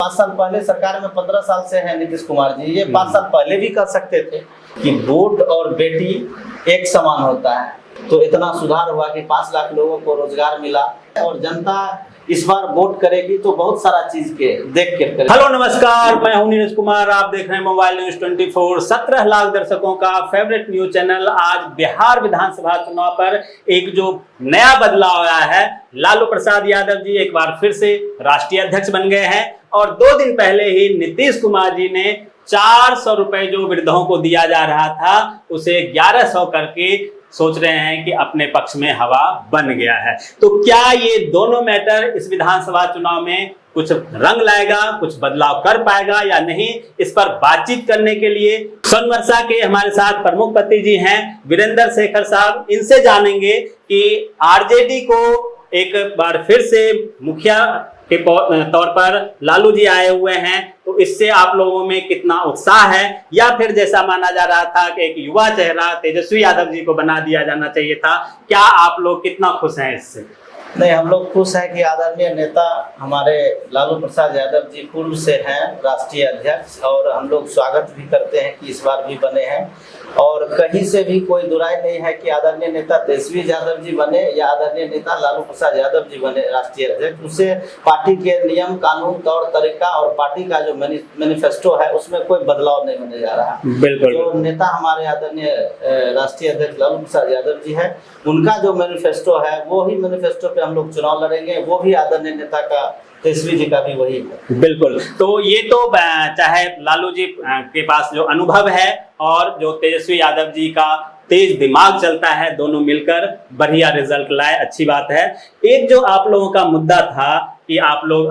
5 साल पहले सरकार में 15 साल से है नीतीश कुमार जी, ये 5 साल पहले भी कर सकते थे कि वोट और बेटी एक समान होता है। तो इतना सुधार हुआ कि 5 लाख लोगों को रोजगार मिला और जनता इस बार वोट करेगी तो बहुत सारा चीज के देख के करेगी। हेलो नमस्कार, मैं हूं नीरज कुमार, आप देख रहे हैं मोबाइल न्यूज 24। 17 लाख दर्शकों का फेवरेट न्यूज चैनल। आज बिहार विधानसभा चुनाव पर एक जो नया बदलाव आया है, लालू प्रसाद यादव जी एक बार फिर से राष्ट्रीय अध्यक्ष बन गए हैं और 2 दिन पहले ही नीतीश कुमार जी ने 400 रुपए जो वृद्धों को दिया जा रहा था उसे 1100 करके सोच रहे हैं कि अपने पक्ष में हवा बन गया है। तो क्या ये दोनों मैटर इस विधानसभा चुनाव में कुछ रंग लाएगा, कुछ बदलाव कर पाएगा या नहीं, इस पर बातचीत करने के लिए सोनवर्षा के हमारे साथ प्रमुख पति जी हैं वीरेंद्र शेखर साहब। इनसे जानेंगे कि आरजेडी को एक बार फिर से मुखिया के तौर पर लालू जी आए हुए हैं, तो इससे आप लोगों में कितना उत्साह है, या फिर जैसा माना जा रहा था कि एक युवा चेहरा तेजस्वी यादव जी को बना दिया जाना चाहिए था, क्या आप लोग कितना खुश हैं इससे? नहीं, हम लोग खुश हैं कि आदरणीय नेता हमारे लालू प्रसाद यादव जी पूर्व से हैं राष्ट्रीय अध्यक्ष, और हम लोग स्वागत भी करते हैं कि इस बार भी बने हैं। और कहीं से भी कोई दुराई नहीं है कि आदरणीय नेता तेजस्वी यादव जी बने या आदरणीय नेता लालू प्रसाद यादव जी बने राष्ट्रीय अध्यक्ष, उससे पार्टी के नियम कानून तौर तरीका और पार्टी का जो मैनिफेस्टो है उसमें कोई बदलाव नहीं होने जा रहा। बिल्कुल। जो नेता हमारे आदरणीय राष्ट्रीय अध्यक्ष लालू प्रसाद यादव जी है, उनका जो मैनिफेस्टो है वो ही मैनिफेस्टो पे हम लोग चुनाव लड़ेंगे, वो भी आदरणीय नेता का तेजस्वी जी का भी वही है। बिल्कुल। तो ये तो चाहे लालू जी के पास जो अनुभव है और जो तेजस्वी यादव जी का तेज दिमाग चलता है, दोनों मिलकर बढ़िया रिजल्ट लाए, अच्छी बात है। एक जो आप लोगों का मुद्दा था कि आप लोग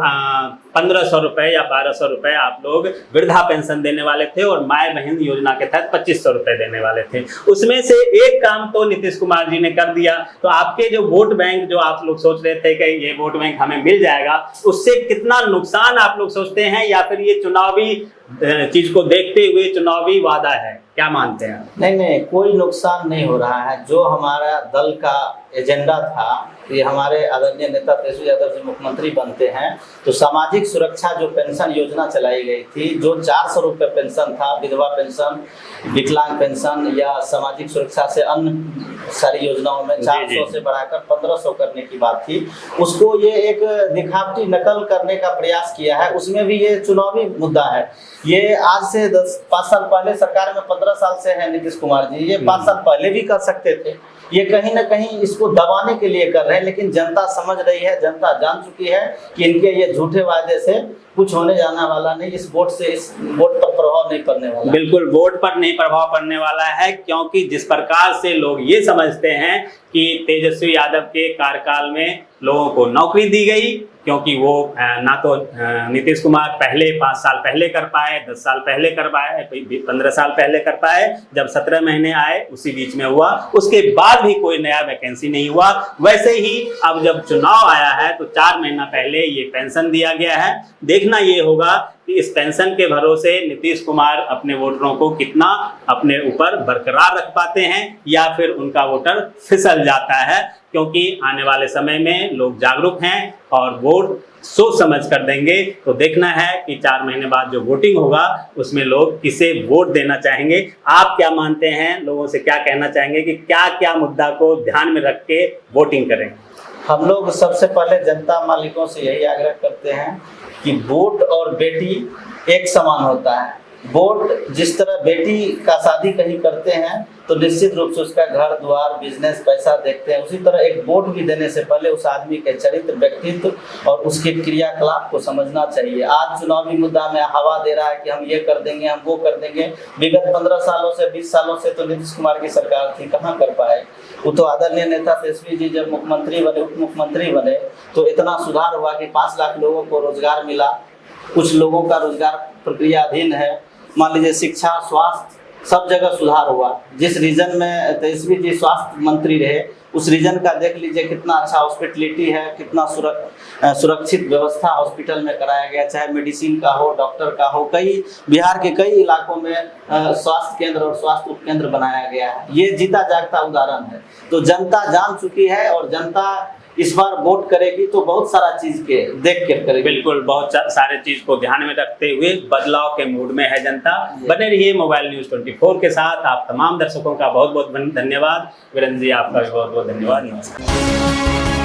1500 रुपए या 1200 रुपए आप लोग वृद्धा पेंशन देने वाले थे और माय बहन योजना के तहत 2500 रुपए देने वाले थे, उसमें से एक काम तो नीतीश कुमार जी ने कर दिया। तो आपके जो वोट बैंक जो आप लोग सोच रहे थे कि ये वोट बैंक हमें मिल जाएगा, उससे कितना नुकसान आप लोग सोचते हैं, या फिर ये चुनावी चीज को देखते हुए चुनावी वादा है, क्या मानते हैं? नहीं, कोई नुकसान नहीं हो रहा है। जो हमारा दल का एजेंडा था कि हमारे आदरणीय नेता तेजस्वी यादव जी मुख्यमंत्री बनते हैं तो सामाजिक सुरक्षा जो पेंशन योजना चलाई गई थी, जो 400 रुपये पेंशन था, विधवा पेंशन, विकलांग पेंशन या सामाजिक सुरक्षा से अन्य सारी योजनाओं में 400 से बढ़ाकर 1500 करने की बात थी, उसको ये एक दिखावटी नकल करने का प्रयास किया है। उसमें भी ये चुनावी मुद्दा है। ये आज से 5 साल पहले सरकार में 15 साल से है नीतीश कुमार जी, ये 5 साल पहले भी कर सकते थे। ये कहीं ना कहीं इसको दबाने के लिए कर रहे हैं, लेकिन जनता समझ रही है, जनता जान चुकी है कि इनके ये झूठे वादे से कुछ होने जाने वाला नहीं, इस वोट पर प्रभाव नहीं पड़ने वाला। बिल्कुल, वोट पर नहीं प्रभाव पड़ने वाला है, क्योंकि जिस प्रकार से लोग ये समझते हैं कि तेजस्वी यादव के कार्यकाल में लोगों को नौकरी दी गई, क्योंकि वो ना तो नीतीश कुमार पहले 5 साल पहले कर पाए, 10 साल पहले कर पाए, 15 साल पहले कर पाए, जब 17 महीने आए उसी बीच में हुआ, उसके बाद भी कोई नया वैकेंसी नहीं हुआ। वैसे ही अब जब चुनाव आया है तो 4 महीना पहले ये पेंशन दिया गया है। देखना ये होगा कि इस पेंशन के भरोसे नीतीश कुमार अपने वोटरों को कितना अपने ऊपर बरकरार रख पाते हैं या फिर उनका वोटर फिसल जाता है, क्योंकि आने वाले समय में लोग जागरूक हैं और वोट सोच समझ कर देंगे। तो देखना है कि 4 महीने बाद जो वोटिंग होगा उसमें लोग किसे वोट देना चाहेंगे। आप क्या मानते हैं, लोगों से क्या कहना चाहेंगे कि क्या क्या मुद्दा को ध्यान में रख के वोटिंग करें? हम लोग सबसे पहले जनता मालिकों से यही आग्रह करते हैं कि वोट और बेटी एक समान होता है। वोट जिस तरह बेटी का शादी कहीं करते हैं तो निश्चित रूप से उसका घर द्वार बिजनेस पैसा देखते हैं, उसी तरह एक वोट भी देने से पहले उस आदमी के चरित्र व्यक्तित्व और उसके क्रियाकलाप को समझना चाहिए। आज चुनावी मुद्दा में हवा दे रहा है कि हम ये कर देंगे, हम वो कर देंगे। विगत 15 सालों से 20 सालों से तो नीतीश कुमार की सरकार थी, कहाँ कर पाए। वो तो आदरणीय नेता तेजस्वी जी जब मुख्यमंत्री बने, उप मुख्यमंत्री बने, तो इतना सुधार हुआ कि 5 लाख लोगों को रोजगार मिला। कुछ लोगों का रोजगार प्रक्रिया अधीन है, मान लीजिए शिक्षा, स्वास्थ्य, सब जगह सुधार हुआ। जिस रीजन में तेजस्वी जी स्वास्थ्य मंत्री रहे उस रीजन का देख लीजिए कितना अच्छा हॉस्पिटलिटी है, कितना सुरक्षित व्यवस्था हॉस्पिटल में कराया गया, चाहे मेडिसिन का हो, डॉक्टर का हो। कई बिहार के कई इलाकों में स्वास्थ्य केंद्र और स्वास्थ्य उपकेंद्र बनाया गया है। ये जीता जागता उदाहरण है। तो जनता जान चुकी है और जनता इस बार वोट करेगी तो बहुत सारा चीज के देख कर करेगी। बिल्कुल, बहुत सारे चीज को ध्यान में रखते हुए बदलाव के मूड में है जनता। बने रहिए मोबाइल न्यूज 24 के साथ। आप तमाम दर्शकों का बहुत बहुत धन्यवाद। वीरेंद्र जी, आपका भी बहुत बहुत धन्यवाद। नमस्कार।